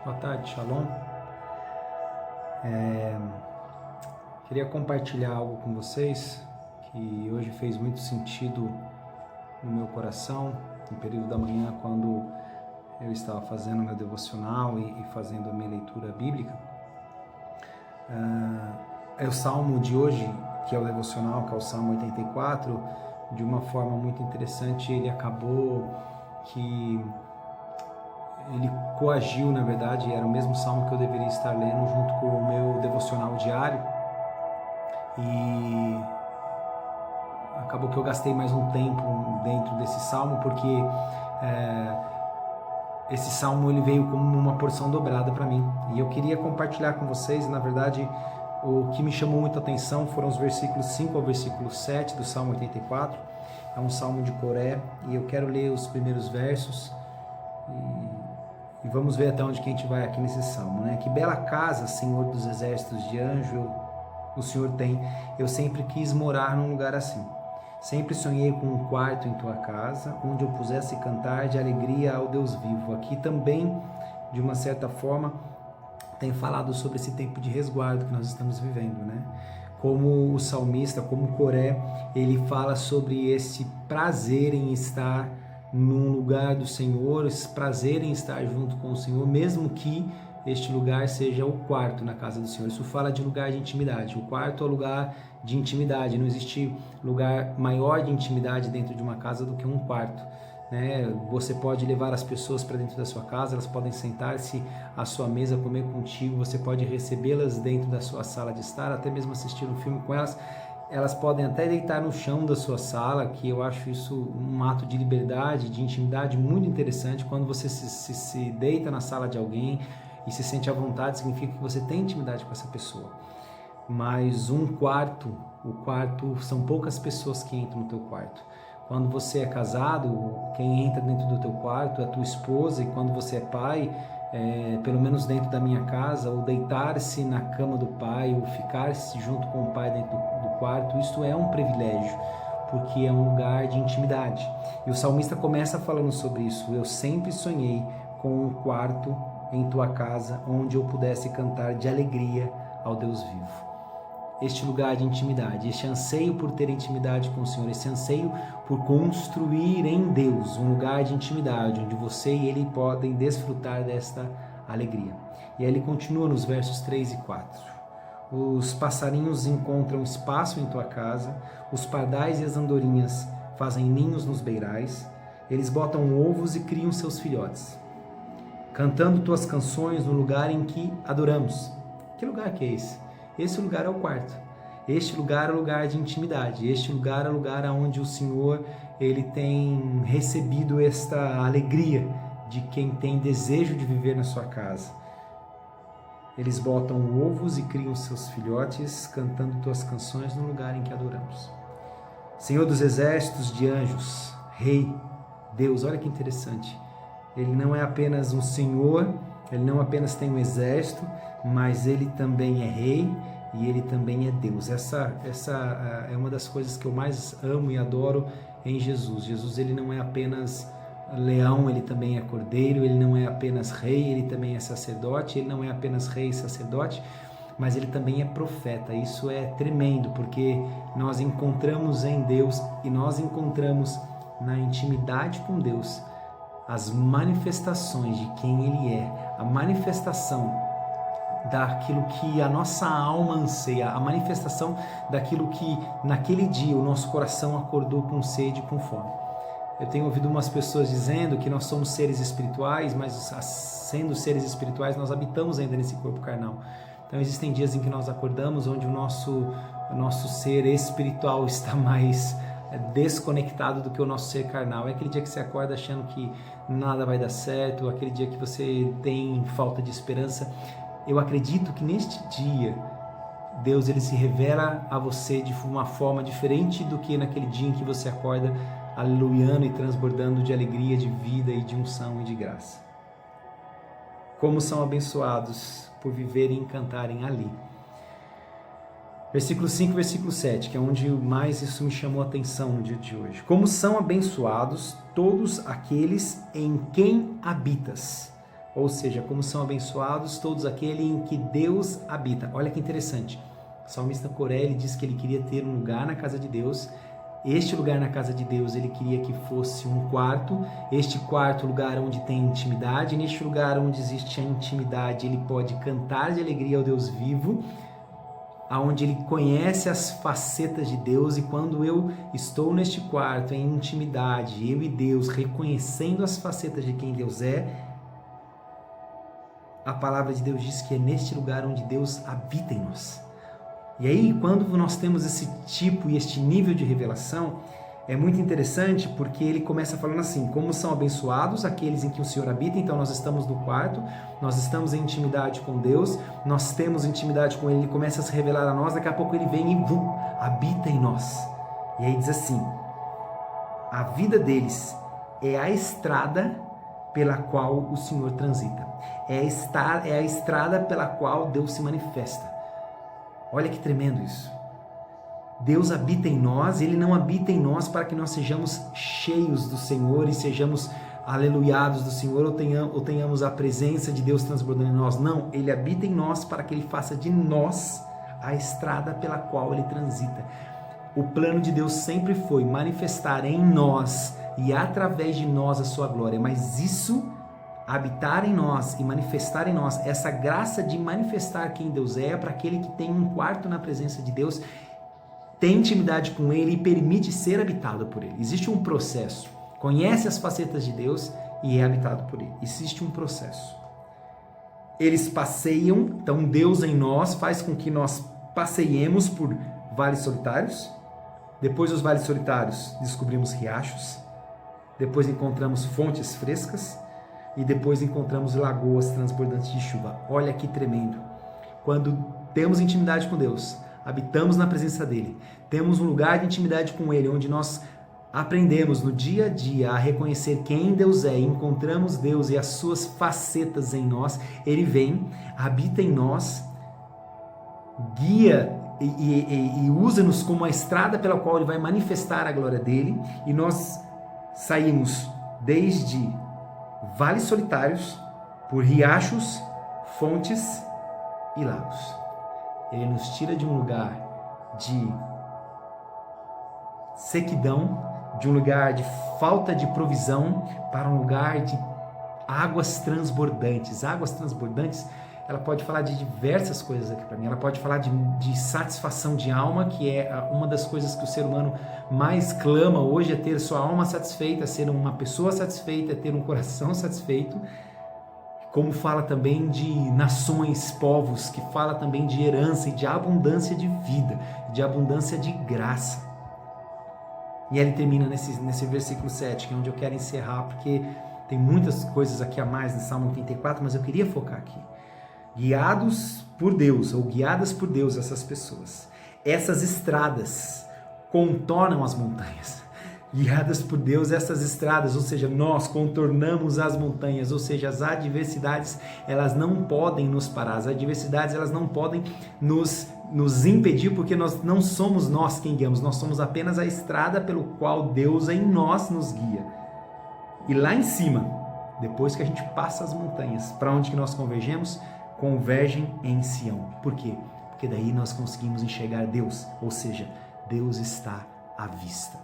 Boa tarde, Shalom. Queria compartilhar algo com vocês que hoje fez muito sentido no meu coração, no período da manhã, quando eu estava fazendo meu devocional e fazendo a minha leitura bíblica. É o salmo de hoje, que é o devocional, que é o Salmo 84, de uma forma muito interessante. Ele acabou que ele coagiu, na verdade, era o mesmo salmo que eu deveria estar lendo junto com o meu devocional diário, e acabou que eu gastei mais um tempo dentro desse salmo, porque esse salmo ele veio como uma porção dobrada para mim, e eu queria compartilhar com vocês. Na verdade, o que me chamou muita atenção foram os versículos 5 ao versículo 7 do Salmo 84, é um salmo de Coré, e eu quero ler os primeiros versos, e vamos ver até onde que a gente vai aqui nesse salmo, né? Que bela casa, Senhor dos exércitos, de anjo o Senhor tem. Eu sempre quis morar num lugar assim. Sempre sonhei com um quarto em tua casa, onde eu pudesse cantar de alegria ao Deus vivo. Aqui também, de uma certa forma, tem falado sobre esse tempo de resguardo que nós estamos vivendo, né? Como o salmista, como Coré, ele fala sobre esse prazer em estar num lugar do Senhor, esse prazer em estar junto com o Senhor, mesmo que este lugar seja o quarto na casa do Senhor. Isso fala de lugar de intimidade. O quarto é o lugar de intimidade. Não existe lugar maior de intimidade dentro de uma casa do que um quarto, né? Você pode levar as pessoas para dentro da sua casa, elas podem sentar-se à sua mesa, comer contigo, você pode recebê-las dentro da sua sala de estar, até mesmo assistir um filme com elas. Elas podem até deitar no chão da sua sala, que eu acho isso um ato de liberdade, de intimidade muito interessante. Quando você se deita na sala de alguém e se sente à vontade, significa que você tem intimidade com essa pessoa. Mas o quarto são poucas pessoas que entram no teu quarto. Quando você é casado, quem entra dentro do teu quarto é a tua esposa, e quando você é pai, pelo menos dentro da minha casa, o deitar-se na cama do pai, ou ficar-se junto com o pai dentro do quarto, isso é um privilégio, porque é um lugar de intimidade. E o salmista começa falando sobre isso. Eu sempre sonhei com um quarto em tua casa, onde eu pudesse cantar de alegria ao Deus vivo. Este lugar de intimidade, este anseio por ter intimidade com o Senhor, esse anseio por construir em Deus um lugar de intimidade, onde você e Ele podem desfrutar desta alegria. E aí ele continua nos versos 3 e 4. Os passarinhos encontram espaço em tua casa, os pardais e as andorinhas fazem ninhos nos beirais, eles botam ovos e criam seus filhotes, cantando tuas canções no lugar em que adoramos. Que lugar que é esse? Esse lugar é o quarto. Este lugar é o lugar de intimidade. Este lugar é o lugar onde o Senhor ele tem recebido esta alegria de quem tem desejo de viver na sua casa. Eles botam ovos e criam seus filhotes, cantando tuas canções no lugar em que adoramos. Senhor dos exércitos, de anjos, Rei, Deus. Olha que interessante. Ele não é apenas um Senhor, ele não apenas tem um exército, mas ele também é Rei e ele também é Deus. Essa é uma das coisas que eu mais amo e adoro em Jesus. Jesus, ele não é apenas leão, ele também é cordeiro, ele não é apenas rei, ele também é sacerdote, ele não é apenas rei e sacerdote, mas ele também é profeta. Isso é tremendo, porque nós encontramos em Deus e nós encontramos na intimidade com Deus as manifestações de quem Ele é, a manifestação daquilo que a nossa alma anseia, a manifestação daquilo que naquele dia o nosso coração acordou com sede e com fome. Eu tenho ouvido umas pessoas dizendo que nós somos seres espirituais, mas sendo seres espirituais nós habitamos ainda nesse corpo carnal. Então existem dias em que nós acordamos onde o nosso ser espiritual está mais desconectado do que o nosso ser carnal. É aquele dia que você acorda achando que nada vai dar certo, aquele dia que você tem falta de esperança. Eu acredito que neste dia Deus ele se revela a você de uma forma diferente do que naquele dia em que você acorda aleluiando e transbordando de alegria, de vida e de unção e de graça. Como são abençoados por viverem e cantarem ali. Versículo 5, versículo 7, que é onde mais isso me chamou a atenção no dia de hoje. Como são abençoados todos aqueles em quem habitas, Ou seja, como são abençoados todos aqueles em que Deus habita. Olha que interessante. O salmista Coré, ele diz que ele queria ter um lugar na casa de Deus. Este lugar na casa de Deus, ele queria que fosse um quarto. Este quarto, lugar onde tem intimidade. Neste lugar onde existe a intimidade, ele pode cantar de alegria ao Deus vivo, aonde ele conhece as facetas de Deus. E quando eu estou neste quarto, em intimidade, eu e Deus, reconhecendo as facetas de quem Deus é, a palavra de Deus diz que é neste lugar onde Deus habita em nós. E aí, quando nós temos esse tipo e este nível de revelação, é muito interessante porque ele começa falando assim: como são abençoados aqueles em que o Senhor habita. Então nós estamos no quarto, nós estamos em intimidade com Deus, nós temos intimidade com Ele, Ele começa a se revelar a nós, daqui a pouco Ele vem e habita em nós. E aí diz assim: a vida deles é a estrada pela qual o Senhor transita. É a estrada pela qual Deus se manifesta. Olha que tremendo isso. Deus habita em nós, Ele não habita em nós para que nós sejamos cheios do Senhor e sejamos aleluiados do Senhor ou tenhamos a presença de Deus transbordando em nós. Não, Ele habita em nós para que Ele faça de nós a estrada pela qual Ele transita. O plano de Deus sempre foi manifestar em nós e através de nós a sua glória, mas isso, habitar em nós e manifestar em nós, essa graça de manifestar quem Deus é para aquele que tem um quarto na presença de Deus, tem intimidade com Ele e permite ser habitado por Ele. Existe um processo. Conhece as facetas de Deus e é habitado por Ele. Existe um processo. Eles passeiam, então Deus em nós faz com que nós passeiemos por vales solitários. Depois dos vales solitários descobrimos riachos. Depois encontramos fontes frescas. E depois encontramos lagoas transbordantes de chuva. Olha que tremendo. Quando temos intimidade com Deus, habitamos na presença dEle, temos um lugar de intimidade com Ele, onde nós aprendemos no dia a dia a reconhecer quem Deus é, encontramos Deus e as suas facetas em nós, Ele vem, habita em nós, guia e usa-nos como a estrada pela qual Ele vai manifestar a glória dEle, e nós saímos desde vales solitários, por riachos, fontes e lagos. Ele nos tira de um lugar de sequidão, de um lugar de falta de provisão, para um lugar de águas transbordantes. Águas transbordantes, ela pode falar de diversas coisas aqui para mim. Ela pode falar de satisfação de alma, que é uma das coisas que o ser humano mais clama hoje, é ter sua alma satisfeita, ser uma pessoa satisfeita, ter um coração satisfeito. Como fala também de nações, povos, que fala também de herança e de abundância de vida, de abundância de graça. E ele termina nesse versículo 7, que é onde eu quero encerrar, porque tem muitas coisas aqui a mais no Salmo 84, mas eu queria focar aqui. Guiados por Deus, ou guiadas por Deus, essas pessoas. Essas estradas contornam as montanhas. Guiadas por Deus, essas estradas, ou seja, nós contornamos as montanhas, ou seja, as adversidades, elas não podem nos parar, as adversidades, elas não podem nos impedir, porque não somos nós quem guiamos, nós somos apenas a estrada pelo qual Deus em nós nos guia. E lá em cima, depois que a gente passa as montanhas, para onde que nós convergemos? Convergem em Sião. Por quê? Porque daí nós conseguimos enxergar Deus, ou seja, Deus está à vista.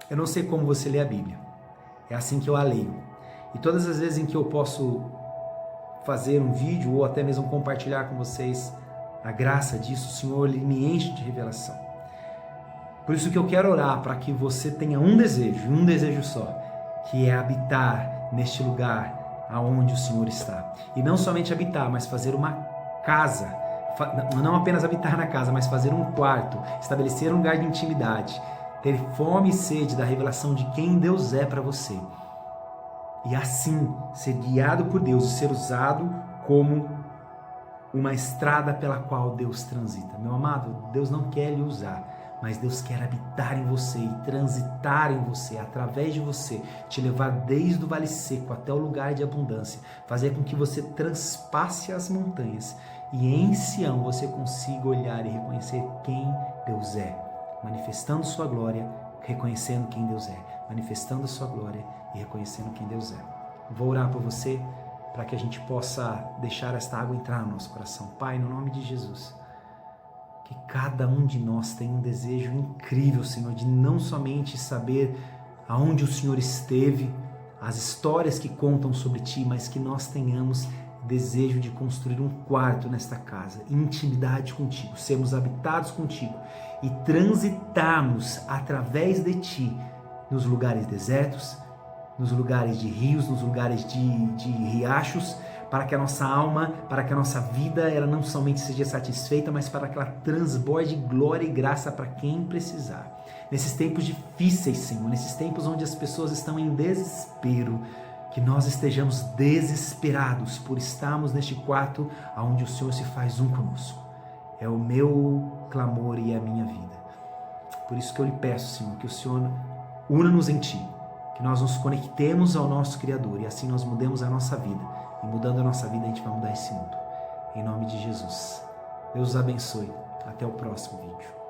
Eu não sei como você lê a Bíblia, é assim que eu a leio. E todas as vezes em que eu posso fazer um vídeo ou até mesmo compartilhar com vocês a graça disso, o Senhor ele me enche de revelação. Por isso que eu quero orar para que você tenha um desejo só, que é habitar neste lugar aonde o Senhor está. E não somente habitar, mas fazer uma casa. Não apenas habitar na casa, mas fazer um quarto, estabelecer um lugar de intimidade, ter fome e sede da revelação de quem Deus é para você. E assim, ser guiado por Deus e ser usado como uma estrada pela qual Deus transita. Meu amado, Deus não quer lhe usar, mas Deus quer habitar em você e transitar em você, através de você, te levar desde o vale seco até o lugar de abundância, fazer com que você transpasse as montanhas e em Sião você consiga olhar e reconhecer quem Deus é, manifestando sua glória, reconhecendo quem Deus é, manifestando sua glória e reconhecendo quem Deus é. Vou orar por você para que a gente possa deixar esta água entrar no nosso coração. Pai, no nome de Jesus, que cada um de nós tenha um desejo incrível, Senhor, de não somente saber aonde o Senhor esteve, as histórias que contam sobre Ti, mas que nós tenhamos desejo de construir um quarto nesta casa, intimidade contigo, sermos habitados contigo e transitarmos através de Ti nos lugares desertos, nos lugares de rios, nos lugares de riachos, para que a nossa alma, para que a nossa vida, ela não somente seja satisfeita, mas para que ela transborde glória e graça para quem precisar. Nesses tempos difíceis, Senhor, nesses tempos onde as pessoas estão em desespero, que nós estejamos desesperados por estarmos neste quarto onde o Senhor se faz um conosco. É o meu clamor e a minha vida. Por isso que eu lhe peço, Senhor, que o Senhor una-nos em Ti, que nós nos conectemos ao nosso Criador e assim nós mudemos a nossa vida. E mudando a nossa vida, a gente vai mudar esse mundo. Em nome de Jesus. Deus os abençoe. Até o próximo vídeo.